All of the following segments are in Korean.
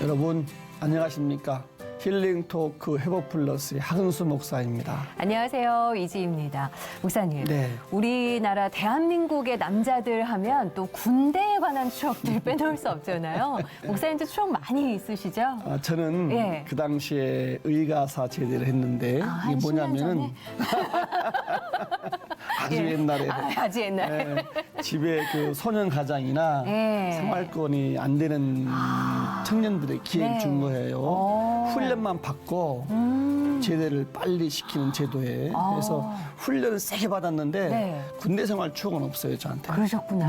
여러분 안녕하십니까? 힐링 토크 회복 플러스의 하근수 목사입니다. 안녕하세요. 이지입니다. 목사님, 네. 우리나라 대한민국의 남자들 하면 또 군대에 관한 추억들 빼놓을 수 없잖아요. 목사님도 추억 많이 있으시죠? 저는 예. 그 당시에 의가사 제대를 했는데 이게 한 10년 뭐냐면은 아주 예. 옛날에 아주 옛날에. 집에 그 소년 가장이나 예. 생활권이 안 되는 청년들의 기회를 네. 준 거예요. 훈련만 받고 제대를 빨리 시키는 제도에. 그래서 훈련을 세게 받았는데 네. 군대 생활 추억은 없어요, 저한테. 그러셨구나.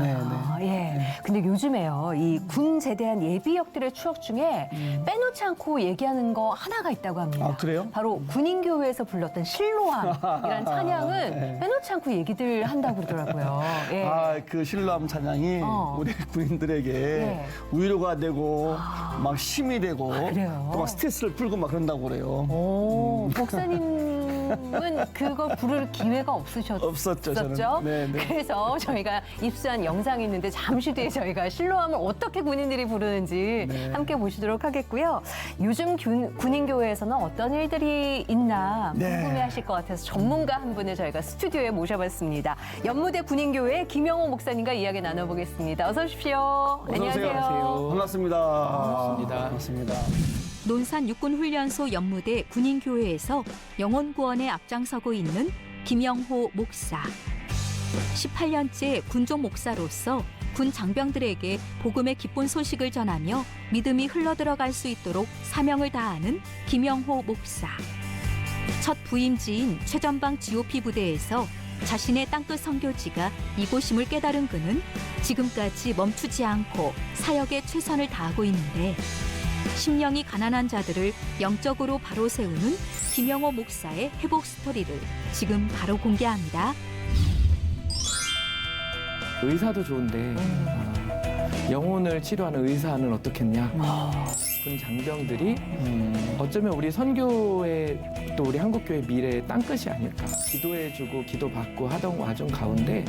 네, 예. 근데 요즘에요, 이 군 제대한 예비역들의 추억 중에 빼놓지 않고 얘기하는 거 하나가 있다고 합니다. 아, 그래요? 바로 군인교회에서 불렀던 실로암이라는 찬양은 네. 빼놓지 않고 얘기들 한다고 그러더라고요. 예. 그 신라암 찬양이 우리 군인들에게 예. 위로가 되고 막 힘이 되고 그래요? 또 막 스트레스를 풀고 막 그런다고 그래요. 오, 목사님은 그거 부를 기회가 없으셨죠? 없었죠, 저는. 네, 네. 그래서 저희가 입수한 영상이 있는데 잠시 뒤에 저희가 실로암을 어떻게 군인들이 부르는지 네. 함께 보시도록 하겠고요. 요즘 군인교회에서는 어떤 일들이 있나 네. 궁금해하실 것 같아서 전문가 한 분을 저희가 스튜디오에 모셔봤습니다. 연무대 군인교회 김영호 목사님과 이야기 나눠보겠습니다. 어서 오십시오. 어서 오세요. 반갑습니다. 반갑습니다. 논산 육군훈련소 연무대 군인교회에서 영혼구원에 앞장서고 있는 김영호 목사. 18년째 군종 목사로서 군 장병들에게 복음의 기쁜 소식을 전하며 믿음이 흘러들어갈 수 있도록 사명을 다하는 김영호 목사. 첫 부임지인 최전방 GOP 부대에서 자신의 땅끝 선교지가 이곳임을 깨달은 그는 지금까지 멈추지 않고 사역에 최선을 다하고 있는데 심령이 가난한 자들을 영적으로 바로 세우는 김영호 목사의 회복 스토리를 지금 바로 공개합니다. 의사도 좋은데 영혼을 치료하는 의사는 어떻겠냐. 군 장병들이 어쩌면 우리 선교의 또 우리 한국교회 미래의 땅끝이 아닐까. 기도해주고 기도받고 하던 와중 가운데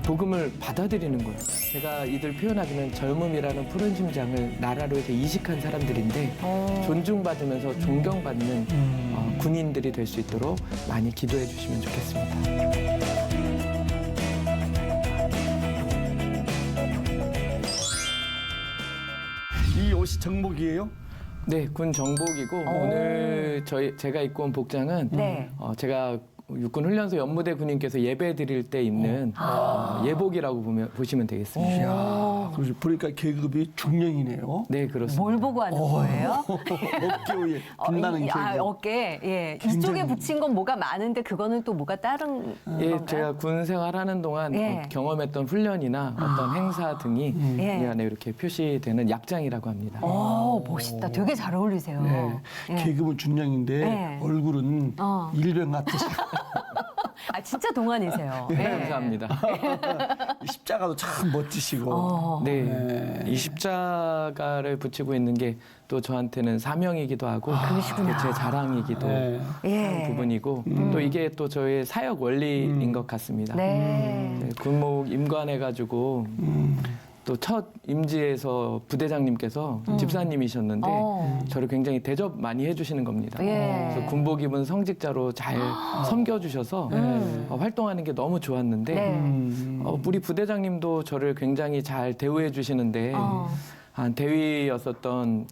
복음을 받아들이는 거예요. 제가 이들 표현하기는 젊음이라는 푸른 심장을 나라로 해서 이식한 사람들인데 존중받으면서 존경받는 군인들이 될 수 있도록 많이 기도해 주시면 좋겠습니다. 이 옷이 정복이에요? 네, 군 정복이고 오늘 제가 입고 온 복장은 네. 제가 육군 훈련소 연무대 군인께서 예배 드릴 때 입는 예복이라고 보시면 되겠습니다. 이야, 그래서 보니까 계급이 중령이네요. 네, 그렇습니다. 뭘 보고 하는 거예요? 어깨 위에 빛나는 계급. 어깨. 예. 굉장히- 이쪽에 붙인 건 뭐가 많은데 그거는 또 뭐가 다른 예, 건가요? 제가 군 생활하는 동안 예. 경험했던 훈련이나 어떤 행사 등이 예. 이 안에 이렇게 표시되는 약장이라고 합니다. 멋있다. 되게 잘 어울리세요. 네, 예. 계급은 중령인데 네. 얼굴은 일병 같으시. 아, 진짜 동안이세요. 예. 감사합니다. 십자가도 참 멋지시고. 네, 이 십자가를 붙이고 있는 게 또 저한테는 사명이기도 하고 그러시구나. 제 자랑이기도 네. 예. 하는 부분이고 또 이게 또 저의 사역 원리인 것 같습니다. 네. 네, 군목 임관해가지고 또 첫 임지에서 부대장님께서 집사님이셨는데 저를 굉장히 대접 많이 해주시는 겁니다. 예. 그래서 군복 입은 성직자로 잘 섬겨주셔서 활동하는 게 너무 좋았는데 네. 우리 부대장님도 저를 굉장히 잘 대우해 주시는데 한 대위였었던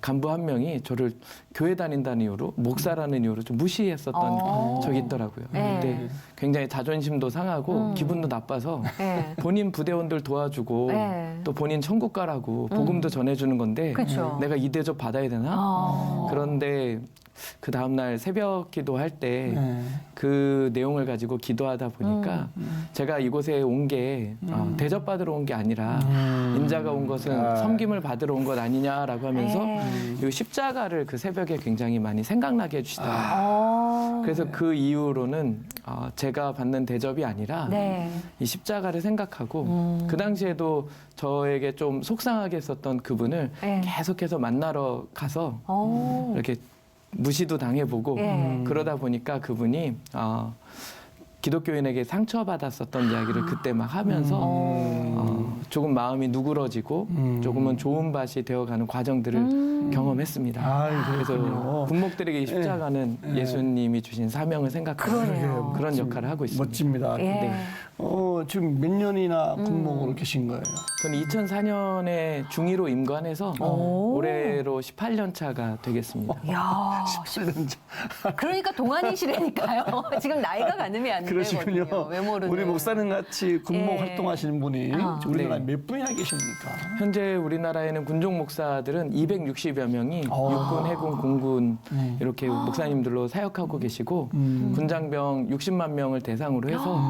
간부 한 명이 저를 교회 다닌다는 이유로 목사라는 이유로 좀 무시했었던 적이 있더라고요. 네. 근데 굉장히 자존심도 상하고 기분도 나빠서 네. 본인 부대원들 도와주고 네. 또 본인 천국가라고 복음도 전해주는 건데 그쵸. 내가 이 대접 받아야 되나? 그런데 그 다음날 새벽 기도할 때 그 내용을 가지고 기도하다 보니까 제가 이곳에 온 게 대접받으러 온 게 아니라 인자가 온 것은 섬김을 받으러 온 것 아니냐라고 하면서 이 십자가를 그 새벽에 굉장히 많이 생각나게 해주시더라고요. 그래서 그 이후로는 제가 받는 대접이 아니라 네. 이 십자가를 생각하고 그 당시에도 저에게 좀 속상하게 했었던 그분을 네. 계속해서 만나러 가서 이렇게 무시도 당해보고 그러다 보니까 그분이 기독교인에게 상처받았었던 이야기를 그때 막 하면서 조금 마음이 누그러지고 조금은 좋은 밭이 되어가는 과정들을 경험했습니다. 그래서 그렇군요. 군목들에게 이 십자가는 예수님이 주신 사명을 생각하는 그러네요. 그런 역할을 하고 있습니다. 멋집니다. 예. 지금 몇 년이나 군목으로 계신 거예요? 저는 2004년에 중2로 임관해서 올해로 18년 차가 되겠습니다. 야, 17년 차. 그러니까 동안이시라니까요. 지금 나이가 가늠이 안 그러시군요. 되거든요. 외모로는. 우리 목사님 같이 군목 예. 활동하시는 분이 지금 우리나라에 네. 몇 분이나 계십니까? 현재 우리나라에는 군종 목사들은 260여 명이 육군, 해군, 공군 이렇게 목사님들로 사역하고 계시고 군장병 60만 명을 대상으로 해서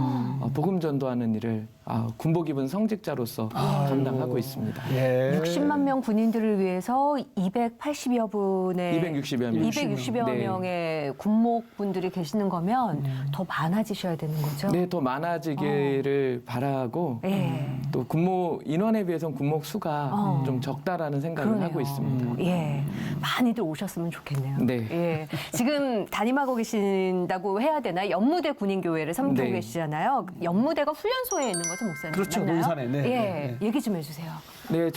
복음 전도하는 일을 군복 입은 성직자로서 감당하고 있습니다. 예. 60만 명 군인들을 위해서 280여 분의 260여 명. 260여 네. 명의 군목분들이 계시는 거면 더 많아지셔야 되는 거죠? 네, 더 많아지기를 바라고 예. 또 군목 인원에 비해서는 군목 수가 좀 적다라는 생각을 그러네요. 하고 있습니다. 예. 많이들 오셨으면 좋겠네요. 네. 예. 지금 담임하고 계신다고 해야 되나? 연무대 군인교회를 섬기고 네. 계시잖아요. 연무대가 훈련소에 있는 거죠, 목사님? 그렇죠, 맞나요? 논산에. 네, 예. 네, 얘기 좀 해주세요. 네,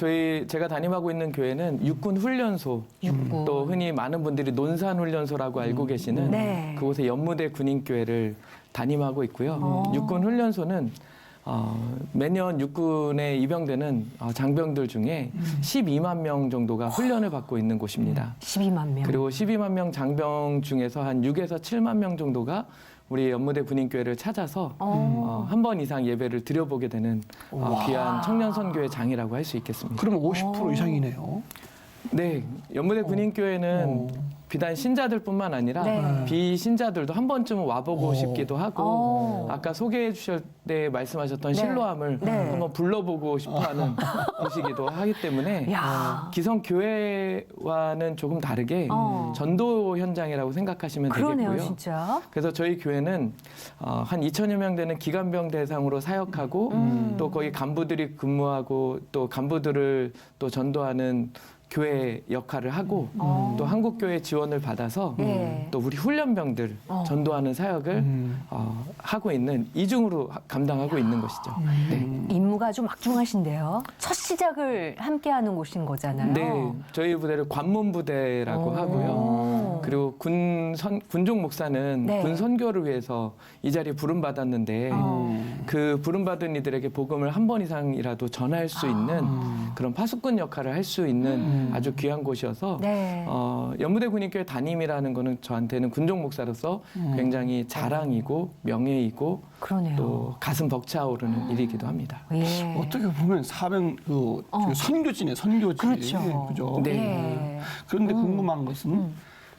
제가 담임하고 있는 교회는 육군 훈련소, 육군. 또 흔히 많은 분들이 논산 훈련소라고 알고 계시는 네. 그곳에 연무대 군인교회를 담임하고 있고요. 육군 훈련소는 매년 육군에 입영되는 장병들 중에 12만 명 정도가 훈련을 받고 있는 곳입니다. 12만 명. 그리고 12만 명 장병 중에서 한 6에서 7만 명 정도가 우리 연무대 군인교회를 찾아서 한 번 이상 예배를 드려보게 되는 귀한 청년 선교의 장이라고 할 수 있겠습니다. 그러면 50% 이상이네요. 네, 연무대 군인교회는 비단 신자들뿐만 아니라 네. 비신자들도 한 번쯤은 와보고 싶기도 하고 오. 아까 소개해 주실 때 말씀하셨던 네. 실로암을 네. 한번 불러보고 싶어하는 곳이기도 하기 때문에 야. 기성 교회와는 조금 다르게 전도 현장이라고 생각하시면 그러네요, 되겠고요. 진짜. 그래서 저희 교회는 한 2천여 명 되는 기관병 대상으로 사역하고 또 거기 간부들이 근무하고 또 간부들을 또 전도하는 교회 역할을 하고 또 한국교회 지원을 받아서 예. 또 우리 훈련병들 전도하는 사역을 하고 있는 이중으로 감당하고 있는 것이죠. 네. 임무가 좀 막중하신데요. 첫 시작을 함께하는 곳인 거잖아요. 네, 저희 부대를 관문부대라고 하고요. 그리고 군종 목사는 네. 군 선교를 위해서 이 자리에 부름받았는데 그 부름받은 이들에게 복음을 한 번 이상이라도 전할 수 있는 그런 파수꾼 역할을 할 수 있는 아주 귀한 곳이어서 네. 연무대 군인교회 담임이라는 거는 저한테는 군종 목사로서 굉장히 자랑이고 명예이고 그러네요. 또 가슴 벅차오르는 일이기도 합니다. 예. 어떻게 보면 사명 선교지네, 선교지. 그렇죠. 그죠? 네. 예. 그런데 궁금한 것은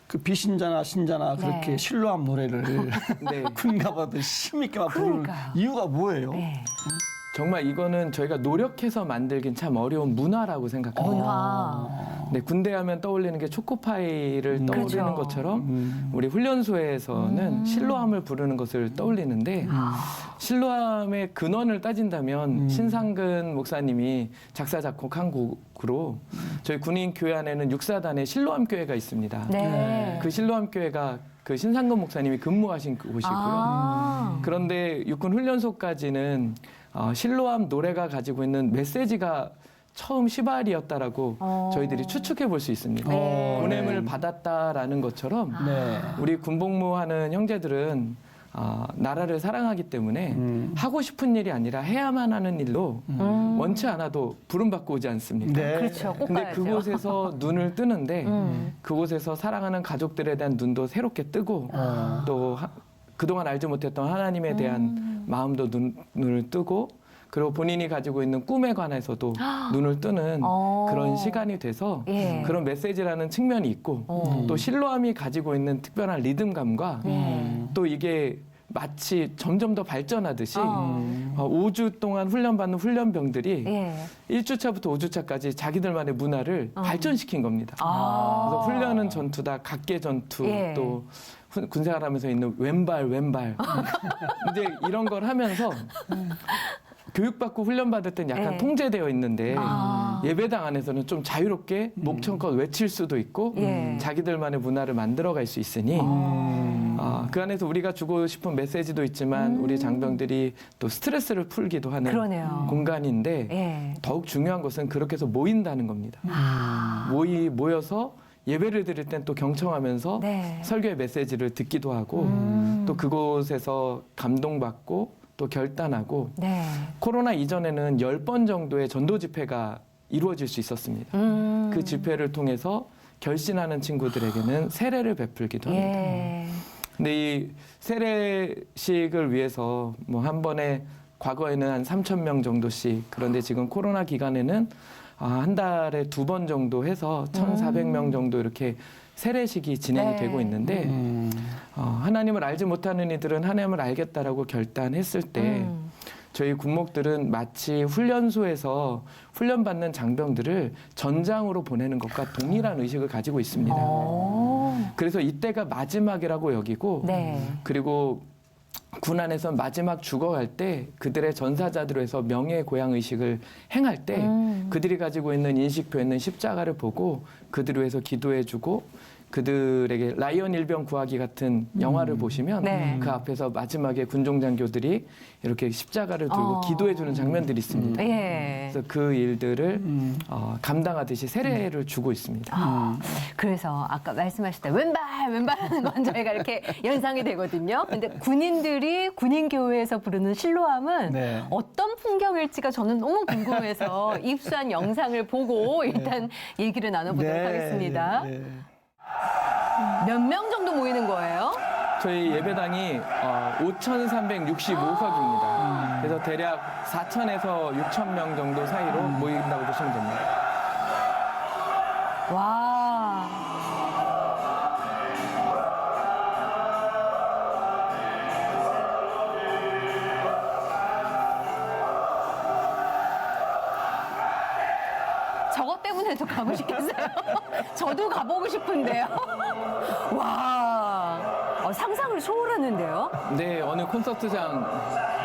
그 비신자나 신자나 그렇게 네. 신뢰함 노래를 네. 군가봐도 힘있게 막 부르는 그러니까요. 이유가 뭐예요? 네. 정말 이거는 저희가 노력해서 만들긴 참 어려운 문화라고 생각합니다. 문화. 네, 군대 하면 떠올리는 게 초코파이를 떠올리는 그렇죠. 것처럼 우리 훈련소에서는 실로암을 부르는 것을 떠올리는데 실로암의 근원을 따진다면 신상근 목사님이 작사 작곡한 곡으로 저희 군인 교회 안에는 육사단에 실로암 교회가 있습니다. 네. 그 실로암 교회가 그 신상근 목사님이 근무하신 곳이고요. 아. 그런데 육군 훈련소까지는 실로암 노래가 가지고 있는 메시지가 처음 시발이었다라고 저희들이 추측해 볼 수 있습니다. 네. 보냄을 받았다라는 것처럼 네. 우리 군복무하는 형제들은 나라를 사랑하기 때문에 하고 싶은 일이 아니라 해야만 하는 일로 원치 않아도 부름받고 오지 않습니까? 네. 그렇죠. 꼭 근데 가야죠. 그곳에서 눈을 뜨는데 그곳에서 사랑하는 가족들에 대한 눈도 새롭게 뜨고 또 그동안 알지 못했던 하나님에 대한 마음도 눈을 뜨고 그리고 본인이 가지고 있는 꿈에 관해서도 눈을 뜨는 그런 시간이 돼서 예. 그런 메시지라는 측면이 있고 또 실로암이 가지고 있는 특별한 리듬감과 또 이게 마치 점점 더 발전하듯이 5주 동안 훈련받는 훈련병들이 예. 1주차부터 5주차까지 자기들만의 문화를 발전시킨 겁니다. 그래서 훈련은 전투다, 각계 전투, 예. 또 군생활하면서 있는 왼발 이제 이런 걸 하면서 교육받고 훈련받을 땐 약간 예. 통제되어 있는데 예배당 안에서는 좀 자유롭게 목청껏 외칠 수도 있고 예. 자기들만의 문화를 만들어갈 수 있으니 그 안에서 우리가 주고 싶은 메시지도 있지만 우리 장병들이 또 스트레스를 풀기도 하는 그러네요. 공간인데 예. 더욱 중요한 것은 그렇게 해서 모인다는 겁니다. 모여서 예배를 드릴 땐 또 경청하면서 네. 설교의 메시지를 듣기도 하고 또 그곳에서 감동받고 또 결단하고 네. 코로나 이전에는 10번 정도의 전도 집회가 이루어질 수 있었습니다. 그 집회를 통해서 결신하는 친구들에게는 세례를 베풀기도 합니다. 예. 근데 이 세례식을 위해서 뭐 한 번에 과거에는 한 3,000명 정도씩, 그런데 지금 코로나 기간에는 한 달에 2번 정도 해서 1,400명 정도 이렇게 세례식이 진행이 네. 되고 있는데 하나님을 알지 못하는 이들은 하나님을 알겠다라고 결단했을 때 저희 군목들은 마치 훈련소에서 훈련받는 장병들을 전장으로 보내는 것과 동일한 의식을 가지고 있습니다. 그래서 이때가 마지막이라고 여기고 네. 그리고 군 안에서 마지막 죽어갈 때 그들의 전사자들로 해서 명예 고향 의식을 행할 때 그들이 가지고 있는 인식표에 있는 십자가를 보고 그들을 위해서 기도해주고 그들에게 라이언 일병 구하기 같은 영화를 보시면 네. 그 앞에서 마지막에 군종 장교들이 이렇게 십자가를 들고 기도해주는 장면들이 있습니다. 예. 그래서 그 일들을 감당하듯이 세례를 주고 있습니다. 그래서 아까 말씀하실 때 왼발 하는 건 저희가 이렇게 연상이 되거든요. 근데 군인들이 군인교회에서 부르는 실로암은 네. 어떤 풍경일지가 저는 너무 궁금해서 입수한 영상을 보고 일단 얘기를 나눠보도록 하겠습니다. 네. 몇 명 정도 모이는 거예요? 저희 예배당이 5,365석입니다. 그래서 대략 4,000에서 6,000명 정도 사이로 모인다고 보시면 됩니다. 와. 저것 때문에도 가고 싶겠어요. 저도 가보고 싶은데요. 와. 상상을 초월하는데요. 네, 어느 콘서트장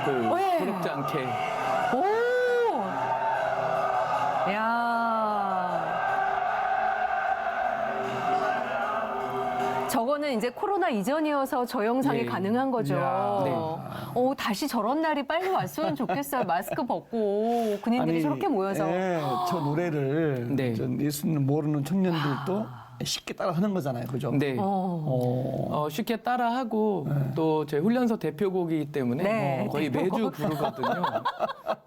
네. 부럽지 않게. 오! 야. 저거는 이제 코로나 이전이어서 저 영상이 예. 가능한 거죠. 이야. 네. 다시 저런 날이 빨리 왔으면 좋겠어요. 마스크 벗고 군인들이 저렇게 모여서. 예, 저 노래를 네. 전 예수님 모르는 청년들도 쉽게 따라하는 거잖아요, 그죠? 네. 쉽게 따라하고 또 저희 훈련소 대표곡이기 때문에 네, 거의 매주 부르거든요.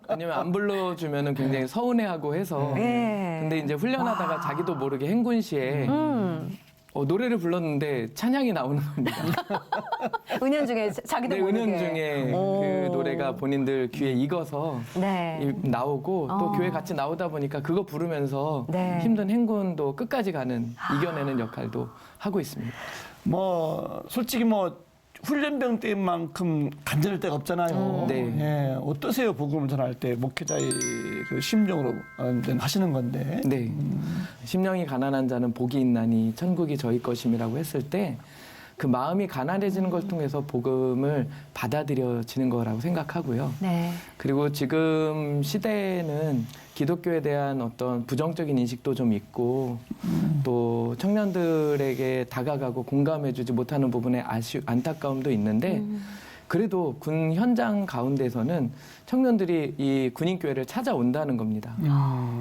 왜냐면 안 불러주면 굉장히 서운해하고 해서. 네. 근데 이제 훈련하다가 자기도 모르게 행군 시에 노래를 불렀는데 찬양이 나오는 겁니다. 은연중에 자기도 네, 모르게. 은연중에 그 노래가 본인들 귀에 익어서 네. 나오고 또 교회 같이 나오다 보니까 그거 부르면서 네. 힘든 행군도 끝까지 가는 이겨내는 역할도 하고 있습니다. 뭐 솔직히 뭐 훈련병 때만큼 간절할 때가 없잖아요. 네. 예, 어떠세요? 복음을 전할 때 목회자의 그 심정으로 하시는 건데. 네. 심령이 가난한 자는 복이 있나니 천국이 저희 것임이라고 했을 때 그 마음이 가난해지는 걸 통해서 복음을 받아들여지는 거라고 생각하고요. 네. 그리고 지금 시대에는 기독교에 대한 어떤 부정적인 인식도 좀 있고 또 청년들에게 다가가고 공감해주지 못하는 부분에 안타까움도 있는데 그래도 군 현장 가운데서는 청년들이 이 군인교회를 찾아온다는 겁니다.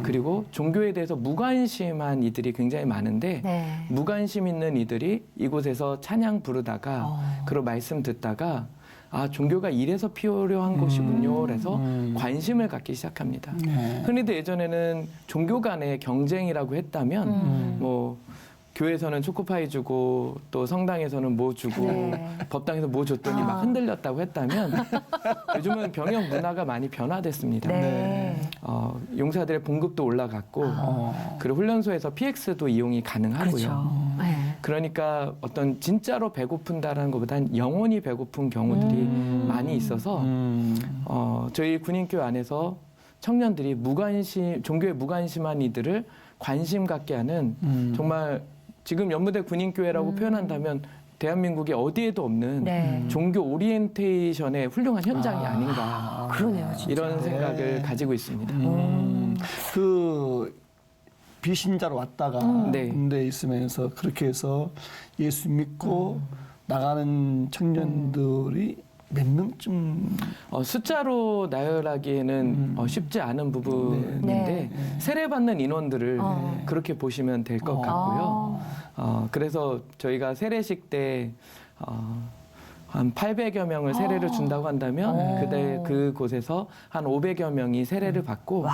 그리고 종교에 대해서 무관심한 이들이 굉장히 많은데 네. 무관심 있는 이들이 이곳에서 찬양 부르다가 그리고 말씀 듣다가 종교가 이래서 필요한 곳이군요. 그래서 관심을 갖기 시작합니다. 네. 흔히도 예전에는 종교 간의 경쟁이라고 했다면 뭐 교회에서는 초코파이 주고 또 성당에서는 뭐 주고 네. 법당에서 뭐 줬더니 막 흔들렸다고 했다면 요즘은 병영 문화가 많이 변화됐습니다. 네. 용사들의 봉급도 올라갔고 그리고 훈련소에서 PX도 이용이 가능하고요. 그렇죠. 네. 그러니까 어떤 진짜로 배고픈다라는 것보단 영혼이 배고픈 경우들이 많이 있어서 저희 군인교회 안에서 청년들이 종교에 무관심한 이들을 관심 갖게 하는 정말 지금 연무대 군인교회라고 표현한다면 대한민국에 어디에도 없는 네. 종교 오리엔테이션의 훌륭한 현장이 아닌가 그러네요, 진짜. 이런 생각을 가지고 있습니다. 그 비신자로 왔다가 네. 군대에 있으면서 그렇게 해서 예수 믿고 나가는 청년들이 몇 명쯤 숫자로 나열하기에는 쉽지 않은 부분인데 네. 세례받는 인원들을 그렇게 보시면 될 것 같고요. 그래서 저희가 세례식 때 한 800여 명을 세례를 준다고 한다면 그곳에서 한 500여 명이 세례를 받고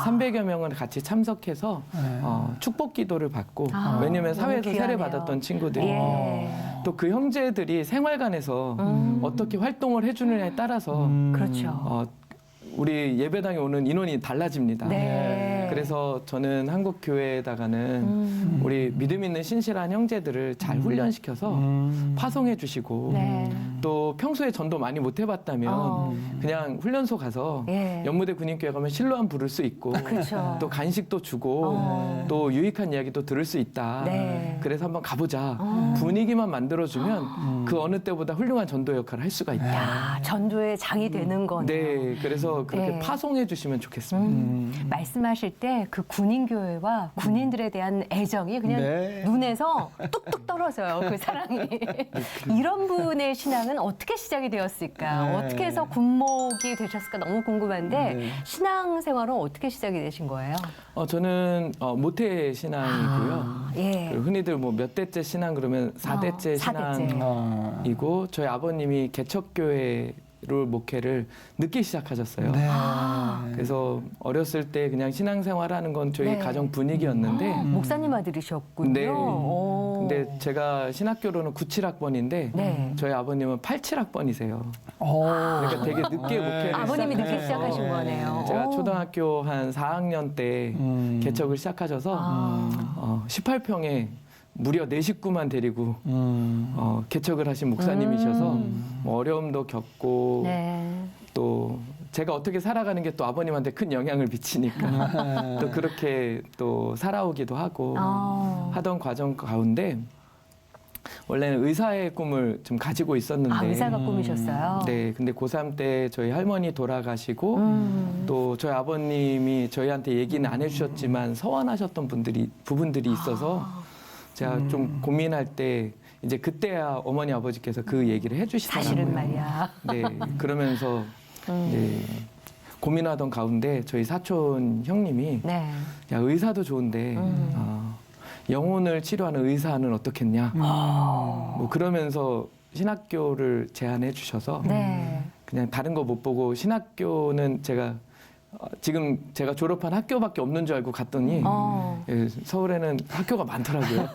300여 명은 같이 참석해서 축복 기도를 받고 왜냐하면 사회에서 귀하네요. 세례 받았던 친구들이고요. 예. 또 그 형제들이 생활관에서 어떻게 활동을 해주느냐에 따라서 그렇죠. 우리 예배당에 오는 인원이 달라집니다. 네. 그래서 저는 한국 교회에다가는 우리 믿음 있는 신실한 형제들을 잘 훈련시켜서 파송해 주시고 네. 또 평소에 전도 많이 못 해봤다면 그냥 훈련소 가서 예. 연무대 군인교회 가면 실로암 부를 수 있고 그렇죠. 또 간식도 주고 또 유익한 이야기도 들을 수 있다. 네. 그래서 한번 가보자. 분위기만 만들어주면 그 어느 때보다 훌륭한 전도 역할을 할 수가 있다. 야, 전도의 장이 되는 거네요. 네, 그래서 그렇게 네. 파송해 주시면 좋겠습니다. 말씀하실 때 그 군인교회와 군인들에 대한 애정이 그냥 네. 눈에서 뚝뚝 떨어져요. 그 사랑이. 이런 분의 신앙은 어떻게 시작이 되었을까? 네. 어떻게 해서 군목이 되셨을까? 너무 궁금한데 네. 신앙생활은 어떻게 시작이 되신 거예요? 저는 모태 신앙이고요. 예. 그리고 흔히들 뭐 몇 대째 신앙 그러면 4대째 4대째. 신앙이고 저희 아버님이 개척교회를 목회를 늦게 시작하셨어요. 네. 그래서 어렸을 때 그냥 신앙생활하는 건 저희 네. 가정 분위기였는데 목사님 아들이셨군요. 네. 오. 근데 제가 신학교로는 97학번인데 네. 저희 아버님은 87학번이세요. 오. 그러니까 되게 늦게 목회를 아버님이 늦게 시작하셨어요. 시작하신 거네요. 제가 오. 초등학교 한 4학년 때 개척을 시작하셔서 18평에 무려 4식구만 데리고 개척을 하신 목사님이셔서 뭐 어려움도 겪고 네. 또 제가 어떻게 살아가는 게 또 아버님한테 큰 영향을 미치니까 또 그렇게 또 살아오기도 하고 하던 과정 가운데 원래는 의사의 꿈을 좀 가지고 있었는데 아, 의사가 꿈이셨어요? 네, 근데 고3 때 저희 할머니 돌아가시고 또 저희 아버님이 저희한테 얘기는 안 해주셨지만 서원하셨던 부분들이 있어서 제가 좀 고민할 때 이제 그때야 어머니 아버지께서 그 얘기를 해주시더라고요. 사실은 말이야. 네, 그러면서 네, 고민하던 가운데 저희 사촌 형님이 네. 야 의사도 좋은데 영혼을 치료하는 의사는 어떻겠냐. 뭐 그러면서 신학교를 제안해 주셔서 네. 그냥 다른 거 못 보고 신학교는 제가 지금 제가 졸업한 학교밖에 없는 줄 알고 갔더니 예, 서울에는 학교가 많더라고요.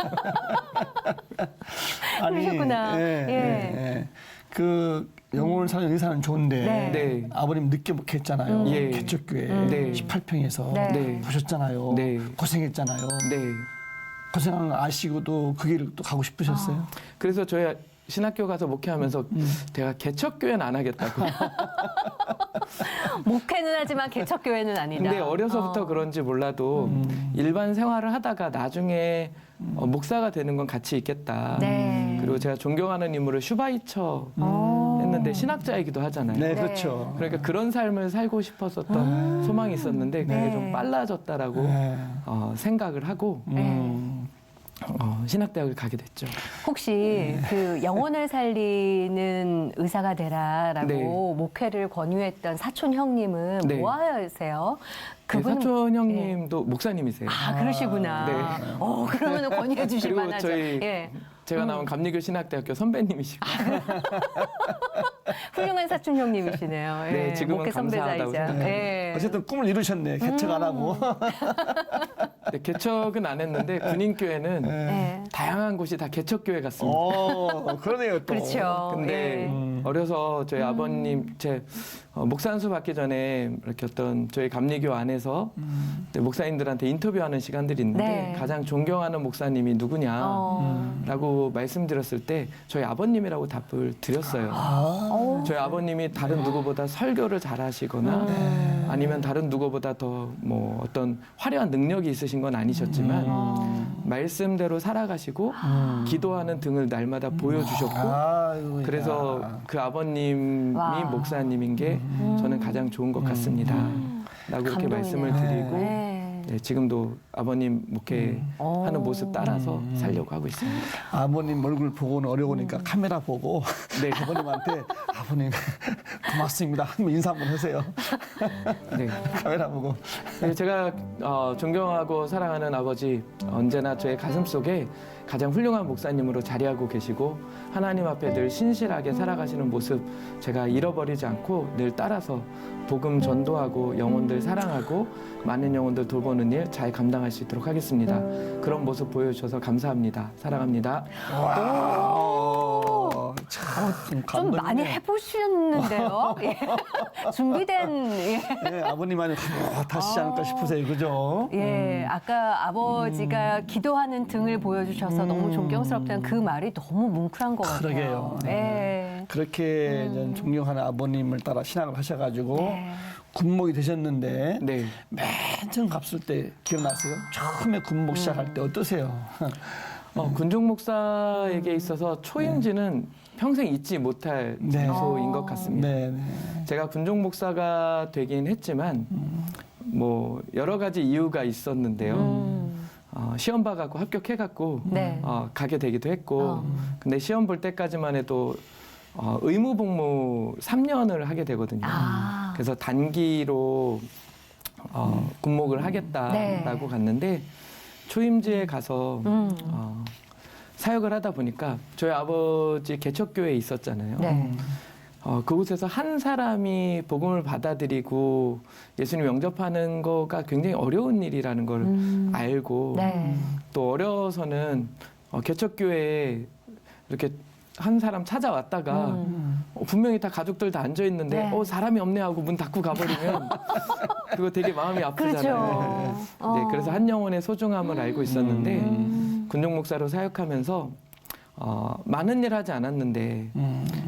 그러셨구나. 예. 그 영혼을 사는 의사는 좋은데 네. 네. 아버님 늦게 목회했잖아요. 예. 개척교회 네. 18평에서 네. 네. 보셨잖아요. 네. 고생했잖아요. 네. 고생한 거 아시고도 그 길을 또 가고 싶으셨어요? 그래서 저희 신학교 가서 목회하면서 내가 개척교회는 안 하겠다고. 목회는 하지만 개척교회는 아니다. 근데 어려서부터 그런지 몰라도 일반 생활을 하다가 나중에 목사가 되는 건 가치 있겠다. 네. 그리고 제가 존경하는 인물을 슈바이처 했는데 신학자이기도 하잖아요. 네, 네. 그렇죠. 그러니까 그런 삶을 살고 싶었었던 소망이 있었는데 그게 네. 좀 빨라졌다라고 네. 생각을 하고 신학대학을 가게 됐죠. 혹시 그 영혼을 살리는 의사가 되라라고 네. 목회를 권유했던 사촌 형님은 네. 뭐 하세요? 그 그분은- 사촌 형님도 목사님이세요. 아, 그러시구나. 네. 그러면 권유해 주실 그리고 만하죠. 저희 예. 제가 나온 감리교 신학대학교 선배님이시고 훌륭한 사촌 형님이시네요. 네, 예. 지금은 목회 감사하다고 선배자이자. 생각해요. 예. 어쨌든 꿈을 이루셨네. 개척 안 하고. 네, 개척은 안 했는데 군인교회는 예. 다양한 곳이 다 개척교회 같습니다. 그러네요 또. 그렇죠. 근데 예. 어려서 저희 아버님 제 목사안수 받기 전에 이렇게 어떤 저희 감리교 안에서 목사님들한테 인터뷰하는 시간들이 있는데 네. 가장 존경하는 목사님이 누구냐라고 말씀드렸을 때 저희 아버님이라고 답을 드렸어요. 저희 아버님이 다른 누구보다 설교를 잘하시거나 아니면 다른 누구보다 더 뭐 어떤 화려한 능력이 있으신 건 아니셨지만 말씀대로 살아가시고 기도하는 등을 날마다 보여주셨고 아이고야. 그래서 그 아버님이 와. 목사님인 게 저는 가장 좋은 것 같습니다. 라고 이렇게 감동이네요. 말씀을 드리고 네. 네, 지금도 아버님 목회하는 모습 따라서 살려고 하고 있습니다. 아버님 얼굴 보고는 어려우니까 카메라 보고 네. 아버님한테 아버님 고맙습니다. 한번 인사 한번 하세요. 네. 카메라 보고. 네, 제가 존경하고 사랑하는 아버지, 언제나 저의 가슴 속에 가장 훌륭한 목사님으로 자리하고 계시고 하나님 앞에 늘 신실하게 살아가시는 모습 제가 잃어버리지 않고 늘 따라서 복음 전도하고 영혼들 사랑하고 많은 영혼들 돌보는 일 잘 감당할 수 있도록 하겠습니다. 그런 모습 보여주셔서 감사합니다. 사랑합니다. 참 좀 많이 해보셨는데요. 예. 준비된 네, 아버님만이 다시지 않을까 싶으세요, 그죠? 예, 아까 아버지가 기도하는 등을 보여주셔서 너무 존경스럽다는 그 말이 너무 뭉클한 것 같아요. 그러게요. 예. 그렇게 존경하는 아버님을 따라 신앙을 하셔가지고 네. 군목이 되셨는데 네. 맨 처음 갔을 때 기억나세요? 처음에 군목 시작할 때 어떠세요? 군종 목사에게 있어서 초임지는 평생 잊지 못할 네. 장소인 것 같습니다. 네, 네. 제가 군종 목사가 되긴 했지만 뭐 여러 가지 이유가 있었는데요. 시험 봐갖고 합격해갖고 네. 가게 되기도 했고 근데 시험 볼 때까지만 해도 의무복무 3년을 하게 되거든요. 아. 그래서 단기로 군목을 하겠다라고 네. 갔는데 초임지에 가서 사역을 하다 보니까 저희 아버지 개척교회에 있었잖아요. 네. 그곳에서 한 사람이 복음을 받아들이고 예수님 영접하는 거가 굉장히 어려운 일이라는 걸 알고 네. 또 어려서는 개척교회에 이렇게 한 사람 찾아왔다가 분명히 다 가족들 다 앉아 있는데 네. 사람이 없네 하고 문 닫고 가버리면 그거 되게 마음이 아프잖아요. 그렇죠. 네, 그래서 한 영혼의 소중함을 알고 있었는데 군종 목사로 사역하면서 많은 일 하지 않았는데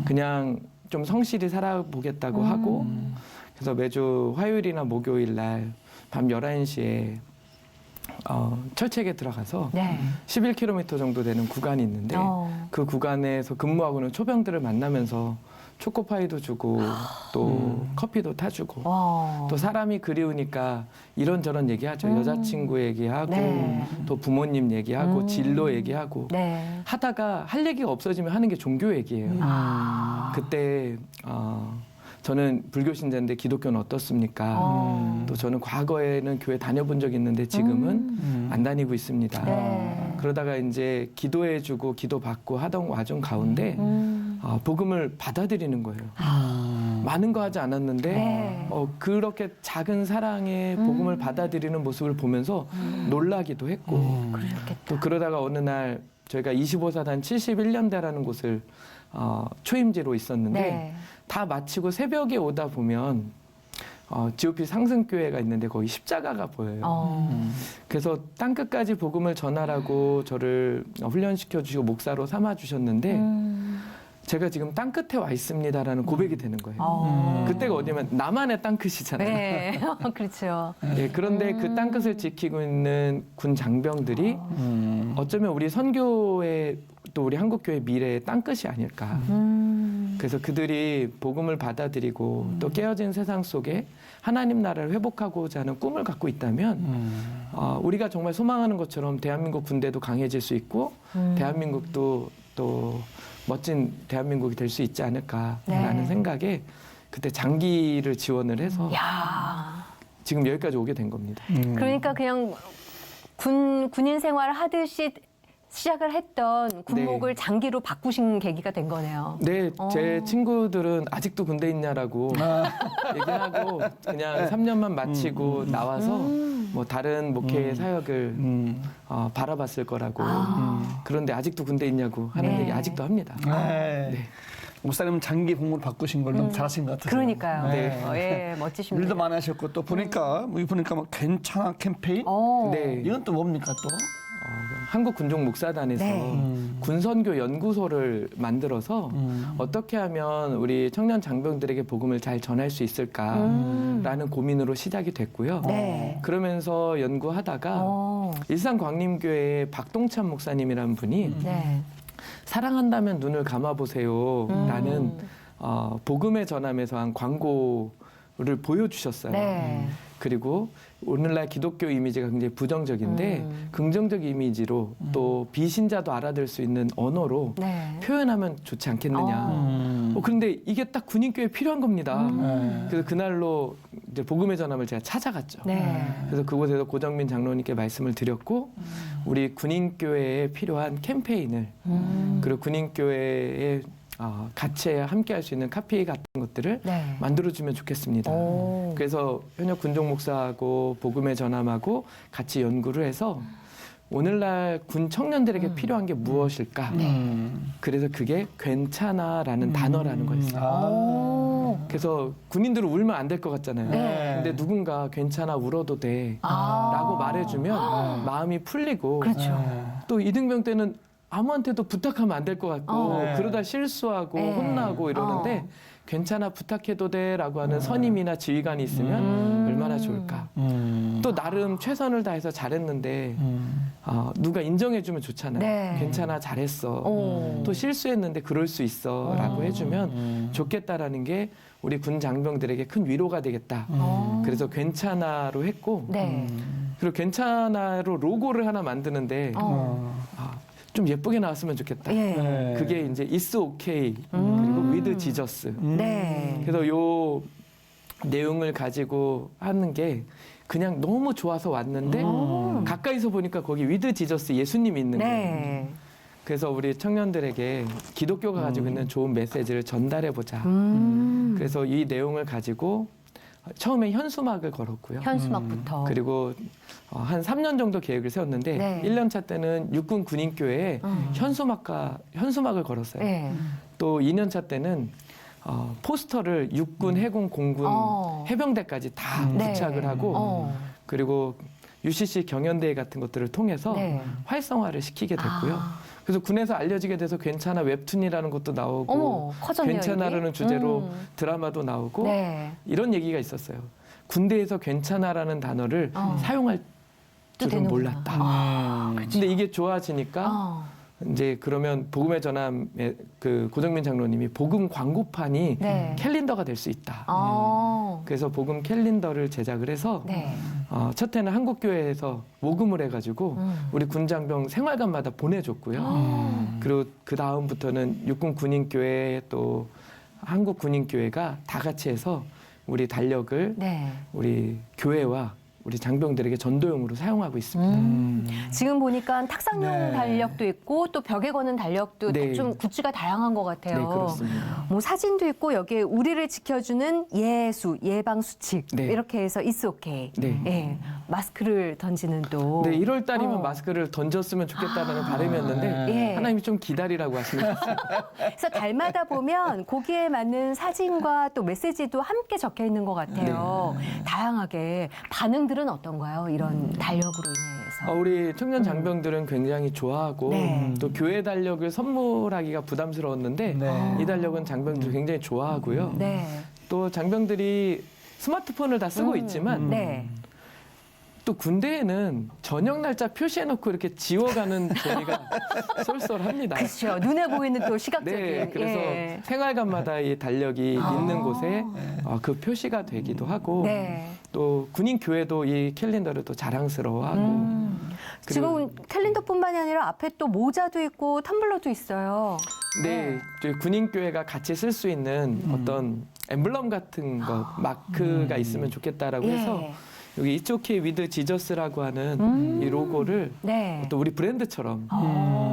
그냥 좀 성실히 살아보겠다고 하고 그래서 매주 화요일이나 목요일 날 밤 11시에 철책에 들어가서 네. 11km 정도 되는 구간이 있는데 그 구간에서 근무하고는 초병들을 만나면서 초코파이도 주고 또 커피도 타주고 또 사람이 그리우니까 이런저런 얘기하죠. 여자친구 얘기하고 네. 또 부모님 얘기하고 진로 얘기하고 네. 하다가 할 얘기가 없어지면 하는 게 종교 얘기예요. 그때 저는 불교 신자인데 기독교는 어떻습니까? 또 저는 과거에는 교회 다녀본 적이 있는데 지금은 안 다니고 있습니다. 네. 그러다가 이제 기도해주고 기도받고 하던 와중 가운데 복음을 받아들이는 거예요. 많은 거 하지 않았는데 네. 그렇게 작은 사랑에 복음을 받아들이는 모습을 보면서 놀라기도 했고 그러셨겠다. 또 그러다가 어느 날 저희가 25사단 71년대라는 곳을 초임지로 있었는데 네. 다 마치고 새벽에 오다 보면 GOP 상승교회가 있는데 거기 십자가가 보여요. 그래서 땅끝까지 복음을 전하라고 저를 훈련시켜 주시고 목사로 삼아 주셨는데 제가 지금 땅끝에 와 있습니다라는 고백이 되는 거예요. 그때가 어디냐면 나만의 땅끝이잖아요. 네. 그렇죠. 예, 그런데 그 땅끝을 지키고 있는 군 장병들이 어쩌면 우리 선교의 또 우리 한국교회 미래의 땅끝이 아닐까. 그래서 그들이 복음을 받아들이고 또 깨어진 세상 속에 하나님 나라를 회복하고자 하는 꿈을 갖고 있다면 우리가 정말 소망하는 것처럼 대한민국 군대도 강해질 수 있고 대한민국도 또 멋진 대한민국이 될 수 있지 않을까라는 네. 생각에 그때 장기를 지원을 해서 야. 지금 여기까지 오게 된 겁니다. 그러니까 그냥 군인 생활 하듯이 시작을 했던 군목을 장기로 바꾸신 계기가 된 거네요. 네, 제 친구들은 아직도 군대 있냐라고 얘기하고 그냥 3년만 마치고 나와서 뭐 다른 목회의 사역을 바라봤을 거라고 그런데 아직도 군대 있냐고 하는 네. 얘기 아직도 합니다. 네. 네. 목사님은 장기 복무를 바꾸신 걸 너무 잘하신 것 같아요. 그러니까요. 네. 예, 멋지십니다. 일도 많이 하셨고 또 보니까 뭐 괜찮아 캠페인 네. 이건 또 뭡니까 또? 한국 군종 목사단에서 네. 군선교 연구소를 만들어서 어떻게 하면 우리 청년 장병들에게 복음을 잘 전할 수 있을까라는 고민으로 시작이 됐고요. 네. 그러면서 연구하다가 일산광림교회의 박동찬 목사님이라는 분이 네. 사랑한다면 눈을 감아보세요라는 복음의 전함에서 한 광고를 보여주셨어요. 네. 그리고 오늘날 기독교 이미지가 굉장히 부정적인데 긍정적 이미지로 또 비신자도 알아들 수 있는 언어로 네. 표현하면 좋지 않겠느냐. 그런데 이게 딱 군인교회에 필요한 겁니다. 그래서 그날로 이제 복음의 전함을 제가 찾아갔죠. 네. 그래서 그곳에서 고정민 장로님께 말씀을 드렸고 우리 군인교회에 필요한 캠페인을 그리고 군인교회에 같이 함께할 수 있는 카페 같은 것들을 네. 만들어주면 좋겠습니다. 오. 그래서 현역 군종 목사하고 복음의 전함하고 같이 연구를 해서 오늘날 군 청년들에게 필요한 게 무엇일까? 그래서 그게 괜찮아라는 단어라는 거였어요. 오. 그래서 군인들은 울면 안 될 것 같잖아요. 네. 근데 누군가 괜찮아 울어도 돼 아. 라고 말해주면 마음이 풀리고 그렇죠. 또 이등병 때는 아무한테도 부탁하면 안 될 것 같고 네. 그러다 실수하고 네. 혼나고 이러는데 괜찮아 부탁해도 돼라고 하는 선임이나 지휘관이 있으면 얼마나 좋을까. 또 나름 최선을 다해서 잘했는데 누가 인정해주면 좋잖아요. 네. 괜찮아 잘했어. 오. 또 실수했는데 그럴 수 있어라고 해주면 좋겠다라는 게 우리 군 장병들에게 큰 위로가 되겠다. 그래서 괜찮아로 했고 네. 그리고 괜찮아로 로고를 하나 만드는데 좀 예쁘게 나왔으면 좋겠다. 예. 그게 이제 It's okay 그리고 With Jesus. 네. 그래서 요 내용을 가지고 하는 게 그냥 너무 좋아서 왔는데 가까이서 보니까 거기 With Jesus 예수님이 있는 거예요. 네. 그래서 우리 청년들에게 기독교가 가지고 있는 좋은 메시지를 전달해 보자. 그래서 이 내용을 가지고 처음에 현수막을 걸었고요. 현수막부터. 그리고 한 3년 정도 계획을 세웠는데 네. 1년 차 때는 육군 군인교회에 현수막을 걸었어요. 네. 또 2년 차 때는 포스터를 육군, 해군, 공군, 해병대까지 다 네. 부착을 하고 그리고 UCC 경연대회 같은 것들을 통해서 네. 활성화를 시키게 됐고요. 그래서 군에서 알려지게 돼서 괜찮아 웹툰이라는 것도 나오고 어머, 커졌네요. 괜찮아라는 이게. 주제로 드라마도 나오고 네. 이런 얘기가 있었어요. 군대에서 괜찮아라는 단어를 사용할 줄은 되는구나. 몰랐다. 근데 이게 좋아지니까 이제 그러면 복음의 전함의 그 고정민 장로님이 복음 광고판이 네. 캘린더가 될 수 있다. 그래서 복음 캘린더를 제작을 해서 네. 첫 해는 한국교회에서 모금을 해가지고 우리 군장병 생활관마다 보내줬고요. 그리고 그 다음부터는 육군 군인교회 또 한국 군인교회가 다 같이 해서 우리 달력을 네. 우리 교회와 우리 장병들에게 전도용으로 사용하고 있습니다. 지금 보니까 탁상용 네. 달력도 있고 또 벽에 거는 달력도 네. 좀 굿즈가 다양한 것 같아요. 네, 그렇습니다. 뭐 사진도 있고 여기에 우리를 지켜주는 예방 수칙 네. 이렇게 해서 It's okay. 네. 예, 마스크를 던지는 또. 네, 1월 달이면 어. 마스크를 던졌으면 좋겠다는 바람이었는데 예. 하나님이 좀 기다리라고 하시는 것 같아요. 그래서 달마다 보면 거기에 맞는 사진과 또 메시지도 함께 적혀 있는 것 같아요. 네. 다양하게 반응들은 어떤가요? 이런 달력으로 인해서. 우리 청년 장병들은 굉장히 좋아하고 네. 또 교회 달력을 선물하기가 부담스러웠는데 네. 이 달력은 장병들이 굉장히 좋아하고요. 네. 또 장병들이 스마트폰을 다 쓰고 있지만 네. 또 군대에는 저녁 날짜 표시해놓고 이렇게 지워가는 재미가 쏠쏠합니다. 그렇죠. 눈에 보이는 또 시각적인. 네, 그래서 예. 생활관마다 이 달력이 있는 곳에 그 표시가 되기도 하고 네. 또 군인 교회도 이 캘린더를 또 자랑스러워하고 지금 캘린더뿐만이 아니라 앞에 또 모자도 있고 텀블러도 있어요. 네, 저희 군인 교회가 같이 쓸 수 있는 어떤 엠블럼 같은 것 마크가 있으면 좋겠다라고 해서 예. 여기 It's okay with Jesus라고 하는 이 로고를 네. 또 우리 브랜드처럼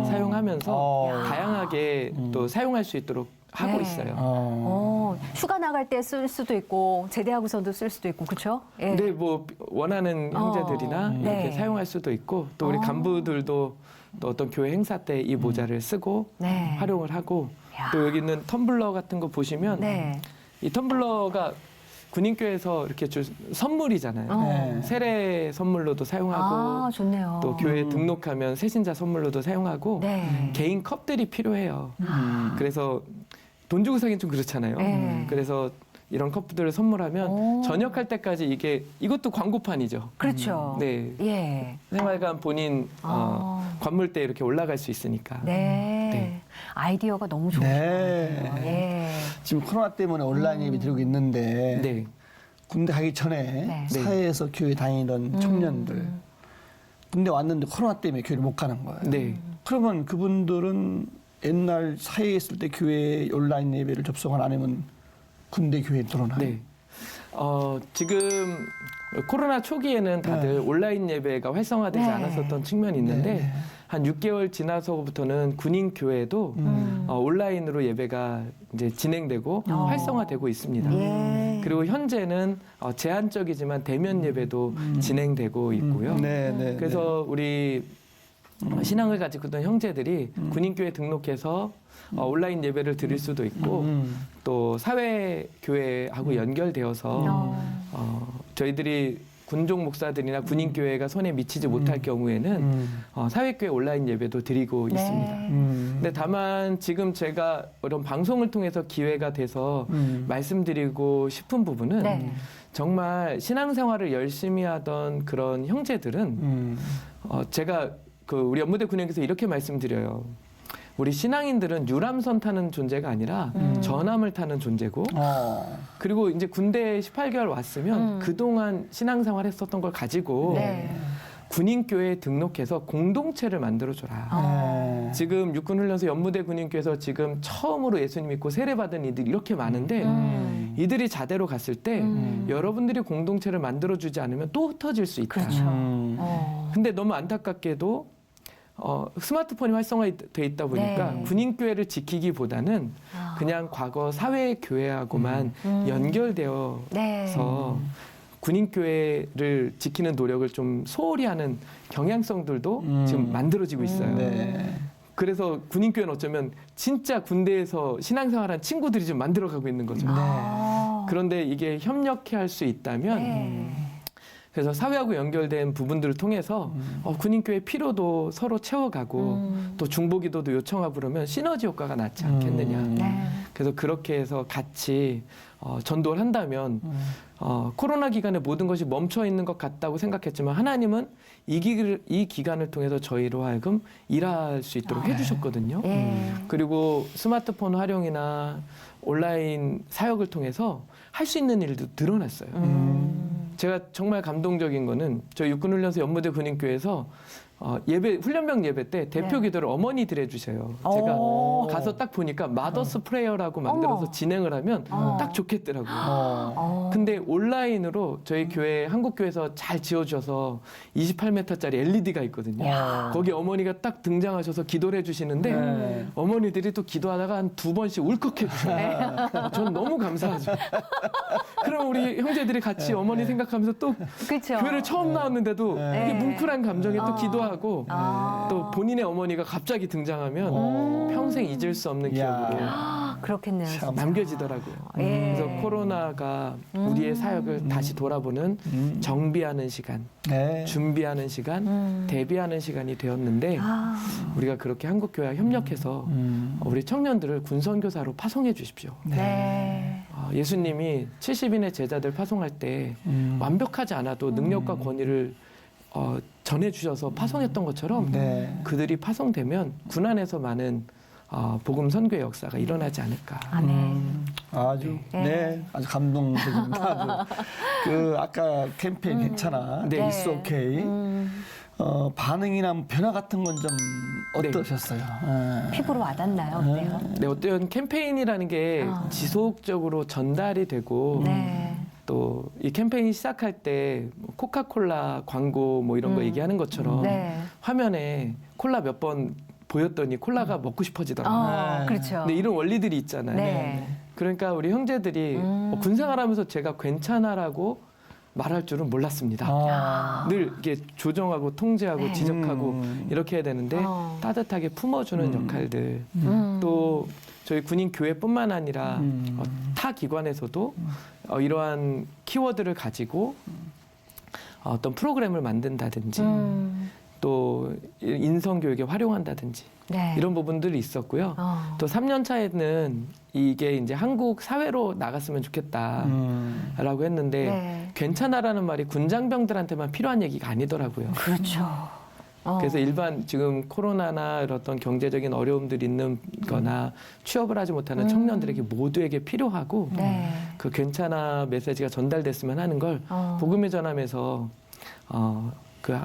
사용하면서 다양하게 또 사용할 수 있도록 하고 네. 있어요. 휴가 나갈 때 쓸 수도 있고 제대하고서도 쓸 수도 있고 그렇죠? 예. 근데 뭐 원하는 형제들이나 이렇게 네. 사용할 수도 있고 또 우리 간부들도 또 어떤 교회 행사 때 이 모자를 쓰고 네. 활용을 하고 야. 또 여기 있는 텀블러 같은 거 보시면 네. 이 텀블러가 군인교회에서 이렇게 줄 선물이잖아요. 네. 세례 선물로도 사용하고 좋네요. 또 교회 등록하면 새신자 선물로도 사용하고 네. 개인 컵들이 필요해요. 그래서 돈 주고 사긴 좀 그렇잖아요. 네. 그래서 이런 컵들을 선물하면 전역할 때까지 이것도 광고판이죠. 그렇죠. 네. 예. 생활관 본인 관물대 이렇게 올라갈 수 있으니까. 네. 네. 아이디어가 너무 좋네요. 네. 예. 지금 코로나 때문에 온라인 예비 들고 있는데 네. 군대 가기 전에 네. 사회에서 교회 다니던 청년들 군대 왔는데 코로나 때문에 교회를 못 가는 거예요. 네. 그러면 그분들은 옛날 사회에 있을 때 교회 온라인 예배를 접속을 안 하면 군대 교회에 들어오나요? 네. 지금 코로나 초기에는 다들 온라인 예배가 활성화되지 네. 않았었던 측면이 있는데 네. 한 6개월 지나서부터는 군인 교회도 온라인으로 예배가 이제 진행되고 활성화되고 있습니다. 예. 그리고 현재는 제한적이지만 대면 예배도 진행되고 있고요. 네, 네. 그래서 우리 신앙을 가지고 있던 형제들이 군인교회 등록해서 온라인 예배를 드릴 수도 있고 또 사회교회하고 연결되어서 저희들이 군종 목사들이나 군인교회가 손에 미치지 못할 경우에는 사회교회 온라인 예배도 드리고 네. 있습니다. 근데 다만 지금 제가 이런 방송을 통해서 기회가 돼서 말씀드리고 싶은 부분은 네. 정말 신앙생활을 열심히 하던 그런 형제들은 제가 우리 연무대 군인께서 이렇게 말씀드려요. 우리 신앙인들은 유람선 타는 존재가 아니라 전함을 타는 존재고 그리고 이제 군대에 18개월 왔으면 그동안 신앙생활 했었던 걸 가지고 네. 군인교회에 등록해서 공동체를 만들어줘라. 지금 육군훈련소 연무대 군인교회에서 지금 처음으로 예수님 믿고 세례받은 이들이 이렇게 많은데 이들이 자대로 갔을 때 여러분들이 공동체를 만들어주지 않으면 또 흩어질 수 있다. 그렇죠. 근데 너무 안타깝게도 스마트폰이 활성화돼 있다 보니까 네. 군인교회를 지키기보다는 그냥 과거 사회교회하고만 연결되어서 네. 군인교회를 지키는 노력을 좀 소홀히 하는 경향성들도 지금 만들어지고 있어요. 네. 그래서 군인교회는 어쩌면 진짜 군대에서 신앙생활한 친구들이 좀 만들어가고 있는 거죠. 그런데 이게 협력해 할 수 있다면 네. 그래서 사회하고 연결된 부분들을 통해서 군인교회 필요도 서로 채워가고 또 중보기도도 요청하고 그러면 시너지 효과가 나지 않겠느냐. 네. 그래서 그렇게 해서 같이 전도를 한다면 코로나 기간에 모든 것이 멈춰 있는 것 같다고 생각했지만 하나님은 이 기간을 통해서 저희로 하여금 일할 수 있도록 해주셨거든요. 예. 그리고 스마트폰 활용이나 온라인 사역을 통해서 할 수 있는 일도 늘어났어요. 제가 정말 감동적인 거는 저희 육군훈련소 연무대 군인교회에서 훈련병 예배 때 대표 네. 기도를 어머니들 해주세요. 제가 가서 딱 보니까 마더스 프레이어라고 만들어서 어머. 진행을 하면 딱 좋겠더라고요. 근데 온라인으로 저희 교회 한국교회에서 잘 지어주셔서 28m짜리 LED가 있거든요. 거기 어머니가 딱 등장하셔서 기도를 해주시는데 네. 어머니들이 또 기도하다가 한 2번씩 울컥해 주셔요. 저는 너무 감사하죠. 그럼 우리 형제들이 같이 어머니 생각하면서 또 그렇죠. 교회를 처음 나왔는데도 네. 이게 뭉클한 감정에 또 기도하고 아. 또 본인의 어머니가 갑자기 등장하면 평생 잊을 수 없는 야. 기억으로 그렇겠네요. 참. 진짜. 남겨지더라고요. 예. 그래서 코로나가 우리의 사역을 다시 돌아보는 정비하는 시간, 네. 준비하는 시간, 대비하는 시간이 되었는데 우리가 그렇게 한국교회와 협력해서 우리 청년들을 군선교사로 파송해 주십시오. 네. 예수님이 70인의 제자들 파송할 때 완벽하지 않아도 능력과 권위를 전해주셔서 파송했던 것처럼 네. 그들이 파송되면 군 안에서 많은 복음 선교의 역사가 일어나지 않을까. 아멘. 아주 아주 감동적입니다. 아주 아까 캠페인 괜찮아. 네. It's okay. 반응이나 변화 같은 건 좀 네. 어떠셨어요? 피부로 와닿나요? 어때요? 네, 어떤 캠페인이라는 게 지속적으로 전달이 되고 네. 또 이 캠페인이 시작할 때뭐 코카콜라 광고 뭐 이런 거 얘기하는 것처럼 네. 화면에 콜라 몇 번 보였더니 콜라가 먹고 싶어지더라고요. 그렇죠. 근데 이런 원리들이 있잖아요. 네. 그러니까 우리 형제들이 군생활하면서 제가 괜찮아라고 말할 줄은 몰랐습니다. 늘 이게 조정하고 통제하고 네. 지적하고 이렇게 해야 되는데 따뜻하게 품어주는 역할들 또 저희 군인 교회뿐만 아니라 타 기관에서도 이러한 키워드를 가지고 어떤 프로그램을 만든다든지 또 인성교육에 활용한다든지 네. 이런 부분들이 있었고요. 또 3년 차에는 이게 이제 한국 사회로 나갔으면 좋겠다라고 했는데 네. 괜찮아라는 말이 군장병들한테만 필요한 얘기가 아니더라고요. 그렇죠. 그래서 일반 지금 코로나나 어떤 경제적인 어려움들이 있는 거나 취업을 하지 못하는 청년들에게 모두에게 필요하고 네. 그 괜찮아 메시지가 전달됐으면 하는 걸 복음의 전함에서 그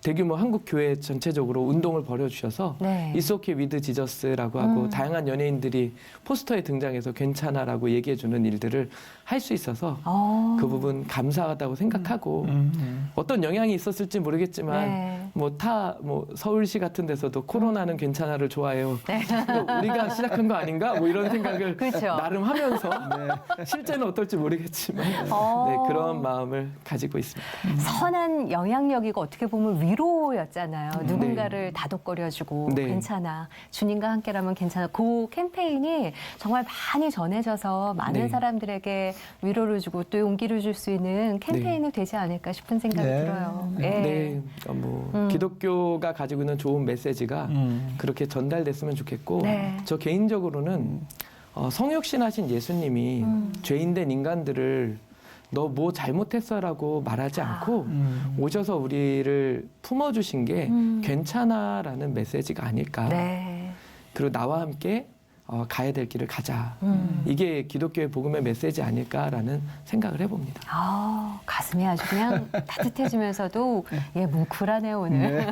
대규모 한국 교회 전체적으로 운동을 벌여주셔서 네. It's okay with Jesus라고 하고 다양한 연예인들이 포스터에 등장해서 괜찮아라고 얘기해주는 일들을 할 수 있어서 그 부분 감사하다고 생각하고 어떤 영향이 있었을지 모르겠지만 네. 뭐 서울시 같은 데서도 코로나는 괜찮아를 좋아해요. 네. 우리가 시작한 거 아닌가? 뭐 이런 생각을 그렇죠. 나름 하면서 실제는 어떨지 모르겠지만 네, 그런 마음을 가지고 있습니다. 선한 영향력이고 어떻게 보면 위로였잖아요. 누군가를 다독거려주고 네. 괜찮아. 주님과 함께라면 괜찮아. 그 캠페인이 정말 많이 전해져서 많은 네. 사람들에게 위로를 주고 또 용기를 줄 수 있는 캠페인이 되지 않을까 싶은 생각이 네. 들어요. 네, 기독교가 가지고 있는 좋은 메시지가 그렇게 전달됐으면 좋겠고 네. 저 개인적으로는 성육신하신 예수님이 죄인된 인간들을 너 뭐 잘못했어라고 말하지 않고 오셔서 우리를 품어주신 게 괜찮아라는 메시지가 아닐까. 네. 그리고 나와 함께 가야 될 길을 가자. 이게 기독교의 복음의 메시지 아닐까라는 생각을 해봅니다. 가슴이 아주 그냥 따뜻해지면서도 예, 뭉클하네요 오늘.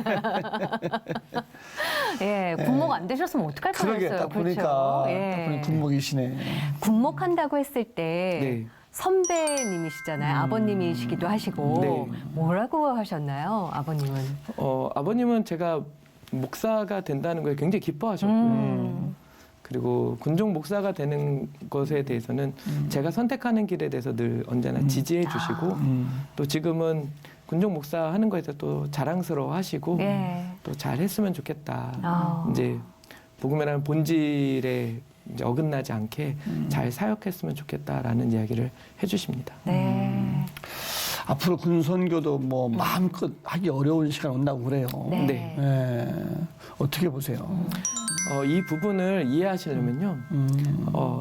예, 군목 안 되셨으면 어떡할 그러게 뻔했어요. 딱 보니까 그렇죠? 딱 보니 군목이시네. 군목한다고 했을 때 네. 선배님이시잖아요. 아버님이시기도 하시고 네. 뭐라고 하셨나요, 아버님은? 아버님은 제가 목사가 된다는 거에 굉장히 기뻐하셨고요. 그리고 군종 목사가 되는 것에 대해서는 제가 선택하는 길에 대해서 늘 언제나 지지해 주시고 또 지금은 군종 목사 하는 거에 대해서 또 자랑스러워 하시고 예. 또 잘했으면 좋겠다. 이제 복음이라는 본질에 이제 어긋나지 않게 잘 사역했으면 좋겠다라는 이야기를 해주십니다. 네. 앞으로 군선교도 뭐 마음껏 하기 어려운 시간 온다고 그래요. 네. 네. 예. 어떻게 보세요? 이 부분을 이해하시려면요.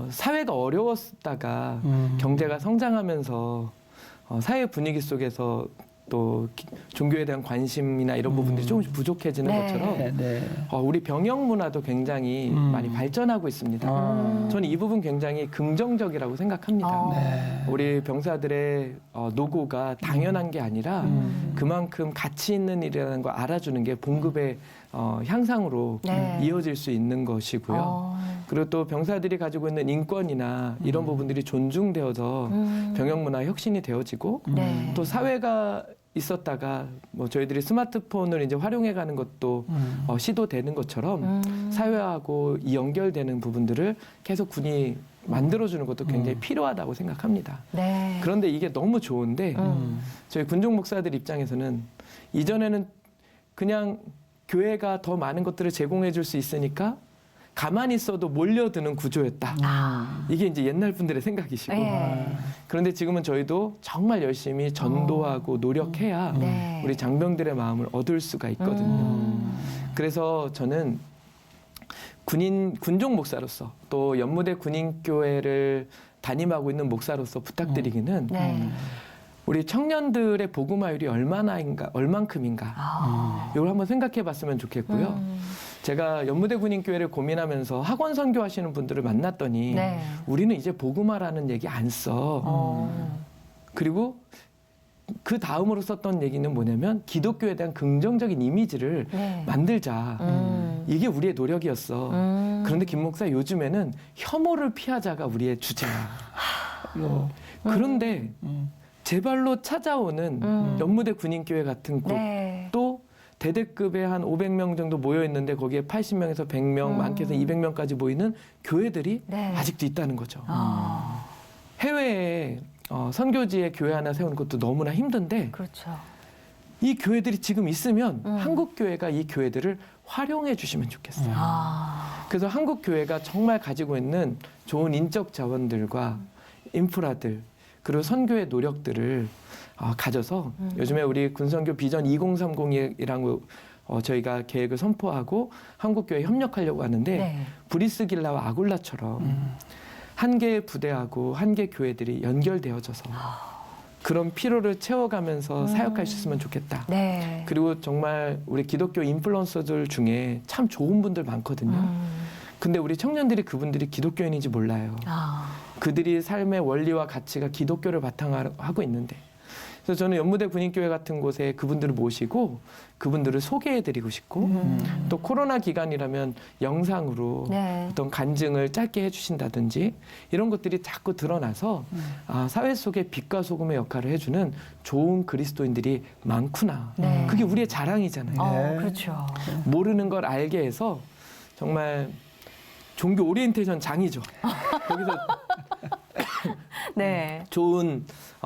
사회가 어려웠다가 경제가 성장하면서 사회 분위기 속에서 또 종교에 대한 관심이나 이런 부분들이 조금씩 부족해지는 네. 것처럼 네, 네. 우리 병역 문화도 굉장히 많이 발전하고 있습니다. 저는 이 부분 굉장히 긍정적이라고 생각합니다. 네. 우리 병사들의 노고가 당연한 게 아니라 그만큼 가치 있는 일이라는 걸 알아주는 게 봉급의 향상으로 네. 이어질 수 있는 것이고요. 그리고 또 병사들이 가지고 있는 인권이나 이런 부분들이 존중되어서 병역 문화 혁신이 되어지고 네. 또 사회가 있었다가 뭐 저희들이 스마트폰을 이제 활용해가는 것도 시도되는 것처럼 사회하고 연결되는 부분들을 계속 군이 만들어주는 것도 굉장히 필요하다고 생각합니다. 네. 그런데 이게 너무 좋은데 저희 군종 목사들 입장에서는 이전에는 그냥 교회가 더 많은 것들을 제공해 줄 수 있으니까 가만히 있어도 몰려드는 구조였다. 이게 이제 옛날 분들의 생각이시고. 네. 그런데 지금은 저희도 정말 열심히 전도하고 노력해야 네. 우리 장병들의 마음을 얻을 수가 있거든요. 그래서 저는 군종 목사로서 또 연무대 군인교회를 담임하고 있는 목사로서 부탁드리기는 네. 우리 청년들의 복음화율이 얼만큼인가 이걸 한번 생각해 봤으면 좋겠고요. 제가 연무대 군인교회를 고민하면서 학원 선교하시는 분들을 만났더니 네. 우리는 이제 복음화라는 얘기 안 써. 그리고 그 다음으로 썼던 얘기는 뭐냐면 기독교에 대한 긍정적인 이미지를 네. 만들자. 이게 우리의 노력이었어. 그런데 김 목사 요즘에는 혐오를 피하자가 우리의 주제야. 그런데 제 발로 찾아오는 연무대 군인교회 같은 곳 네. 또 대대급에 한 500명 정도 모여 있는데 거기에 80명에서 100명, 많게서 200명까지 모이는 교회들이 네. 아직도 있다는 거죠. 해외에 선교지에 교회 하나 세우는 것도 너무나 힘든데 그렇죠. 이 교회들이 지금 있으면 한국 교회가 이 교회들을 활용해 주시면 좋겠어요. 그래서 한국 교회가 정말 가지고 있는 좋은 인적 자원들과 인프라들 그리고 선교의 노력들을 가져서 요즘에 우리 군선교 비전 2030이라고 저희가 계획을 선포하고 한국교회 협력하려고 하는데 네. 브리스길라와 아굴라처럼 한 개의 부대하고 한 개의 교회들이 연결되어져서 그런 피로를 채워가면서 사역할 수 있으면 좋겠다. 네. 그리고 정말 우리 기독교 인플루언서들 중에 참 좋은 분들 많거든요. 근데 우리 청년들이 그분들이 기독교인인지 몰라요. 아. 그들이 삶의 원리와 가치가 기독교를 바탕으로 하고 있는데, 그래서 저는 연무대 군인교회 같은 곳에 그분들을 모시고 그분들을 소개해드리고 싶고 또 코로나 기간이라면 영상으로 네. 어떤 간증을 짧게 해주신다든지 이런 것들이 자꾸 드러나서 아, 사회 속에 빛과 소금의 역할을 해주는 좋은 그리스도인들이 많구나. 네. 그게 우리의 자랑이잖아요. 네. 그렇죠. 모르는 걸 알게 해서 정말 종교 오리엔테이션 장이죠. 거기서 네. 좋은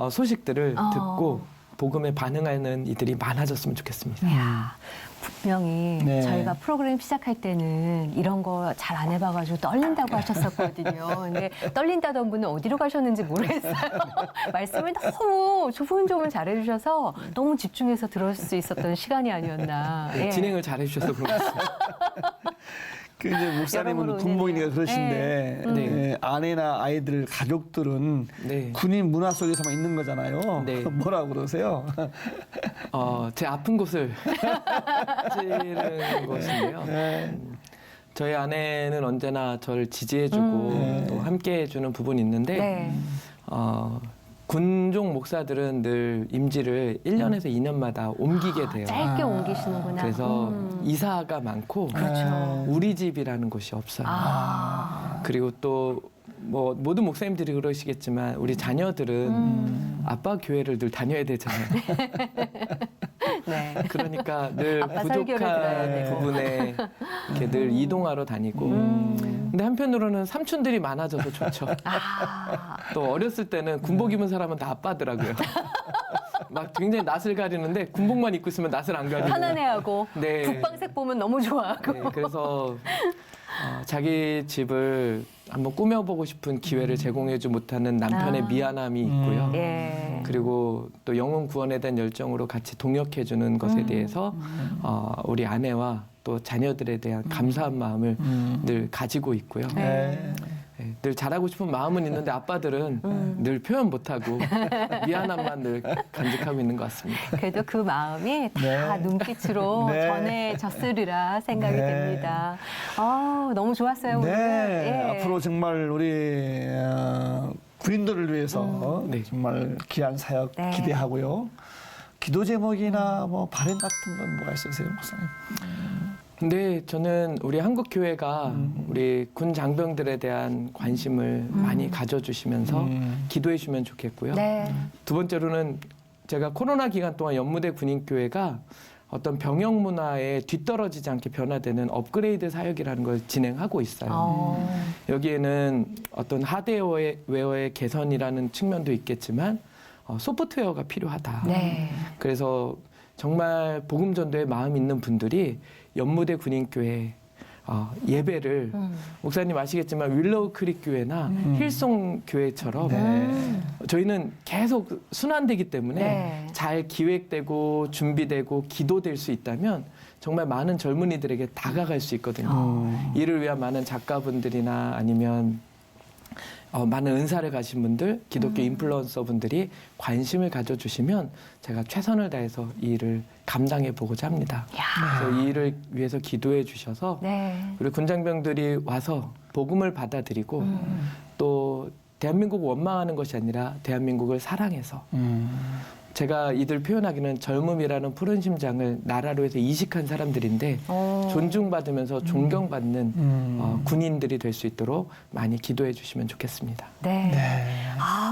소식들을 어. 듣고 복음에 반응하는 이들이 많아졌으면 좋겠습니다. 이야, 분명히 네. 저희가 프로그램 시작할 때는 이런 거 잘 안 해봐가지고 떨린다고 하셨었거든요. 근데 떨린다던 분은 어디로 가셨는지 모르겠어요. 말씀을 너무 조문조문 잘해주셔서 너무 집중해서 들을 수 있었던 시간이 아니었나. 예. 진행을 잘 해주셔서 그런 것 같습니다. 그 이제 목사님은 여러모로 군복이니까 은혜네요. 그러신데 네. 예, 아내나 아이들 가족들은 네. 군인 문화 속에서만 있는 거잖아요. 네. 뭐라고 그러세요? 제 아픈 곳을 찌르는 것인데요. 네. 저희 아내는 언제나 저를 지지해주고 또 함께해주는 부분이 있는데 네. 군종 목사들은 늘 임지를 1년에서 2년마다 옮기게 돼요. 짧게 옮기시는구나. 그래서 이사가 많고 그렇죠. 우리 집이라는 곳이 없어요. 아. 그리고 또 뭐 모든 목사님들이 그러시겠지만 우리 자녀들은 아빠 교회를 늘 다녀야 되잖아요. 네. 그러니까 늘 아빠 설교를 들어야 부족한 되고. 부분에 이렇게 늘 이동하러 다니고. 근데 한편으로는 삼촌들이 많아져서 좋죠. 아. 또 어렸을 때는 군복 입은 사람은 다 아빠더라고요. 막 굉장히 낯을 가리는데 군복만 입고 있으면 낯을 안 가리고. 편안해하고 네. 국방색 보면 너무 좋아하고. 네, 그래서 자기 집을 한번 꾸며보고 싶은 기회를 제공해주지 못하는 남편의 아. 미안함이 있고요. 예. 그리고 또 영혼 구원에 대한 열정으로 같이 동역해주는 것에 대해서 우리 아내와 또 자녀들에 대한 감사한 마음을 늘 가지고 있고요. 네. 네, 늘 잘하고 싶은 마음은 있는데 아빠들은 늘 표현 못하고 미안함만 늘 간직하고 있는 것 같습니다. 그래도 그 마음이 다 네. 눈빛으로 네. 전해졌으리라 생각이 네. 됩니다. 너무 좋았어요, 오늘. 네. 예. 앞으로 정말 우리 군인들을 위해서 네. 정말 귀한 사역 네. 기대하고요. 기도 제목이나 뭐 바램 같은 건 뭐가 있으세요, 목사님? 근데 저는 우리 한국 교회가 우리 군 장병들에 대한 관심을 많이 가져주시면서 기도해 주면 좋겠고요. 네. 두 번째로는 제가 코로나 기간 동안 연무대 군인교회가 어떤 병역 문화에 뒤떨어지지 않게 변화되는 업그레이드 사역이라는 걸 진행하고 있어요. 여기에는 어떤 하드웨어의 개선이라는 측면도 있겠지만 소프트웨어가 필요하다. 네. 그래서 정말 복음 전도에 마음 있는 분들이 연무대 군인교회 예배를 목사님 아시겠지만 윌로우 크릭 교회나 힐송 교회처럼 네. 저희는 계속 순환되기 때문에 네. 잘 기획되고 준비되고 기도될 수 있다면 정말 많은 젊은이들에게 다가갈 수 있거든요. 이를 위한 많은 작가분들이나 아니면 많은 은사를 가신 분들, 기독교 인플루언서 분들이 관심을 가져주시면 제가 최선을 다해서 이 일을 감당해 보고자 합니다. 그래서 이 일을 위해서 기도해 주셔서 네. 우리 군장병들이 와서 복음을 받아들이고 또 대한민국을 원망하는 것이 아니라 대한민국을 사랑해서 제가 이들 표현하기는 젊음이라는 푸른 심장을 나라로 해서 이식한 사람들인데 존중받으면서 존경받는 군인들이 될 수 있도록 많이 기도해 주시면 좋겠습니다. 네.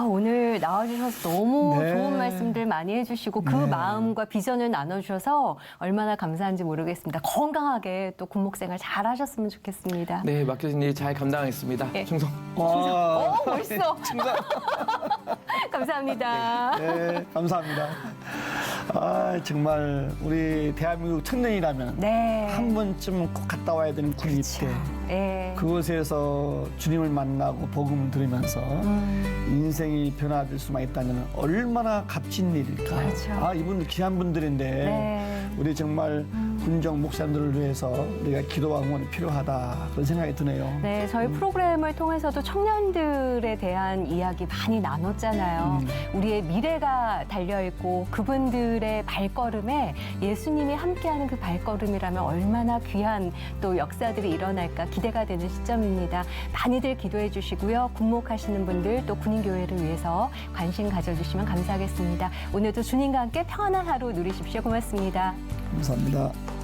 오늘 나와주셔서 너무 네. 좋은 말씀들 많이 해주시고 그 마음과 비전을 나눠주셔서 얼마나 감사한지 모르겠습니다. 건강하게 또 군목생활 잘 하셨으면 좋겠습니다. 네, 맡겨진 일 잘 감당하겠습니다. 네. 충성. 와, 멋있어. 감사합니다. 네, 감사합니다. 정말 우리 대한민국 청년이라면 네. 한 번쯤 꼭 갔다 와야 되는 군입 그렇죠. 때 예. 그곳에서 주님을 만나고 복음을 들으면서 인생이 변화될 수만 있다면 얼마나 값진 일일까. 그렇죠. 이분들 귀한 분들인데 네. 우리 정말 군정 목사님들을 위해서 우리가 기도와 응원이 필요하다 그런 생각이 드네요. 네, 저희 프로그램을 통해서도 청년들에 대한 이야기 많이 나눴잖아요. 우리의 미래가 달려있고 그분들의 발걸음에 예수님이 함께하는 그 발걸음이라면 얼마나 귀한 또 역사들이 일어날까 기대가 되는 시점입니다. 많이들 기도해 주시고요. 군목하시는 분들 또 군인교회를 위해서 관심 가져주시면 감사하겠습니다. 오늘도 주님과 함께 평안한 하루 누리십시오. 고맙습니다. 감사합니다.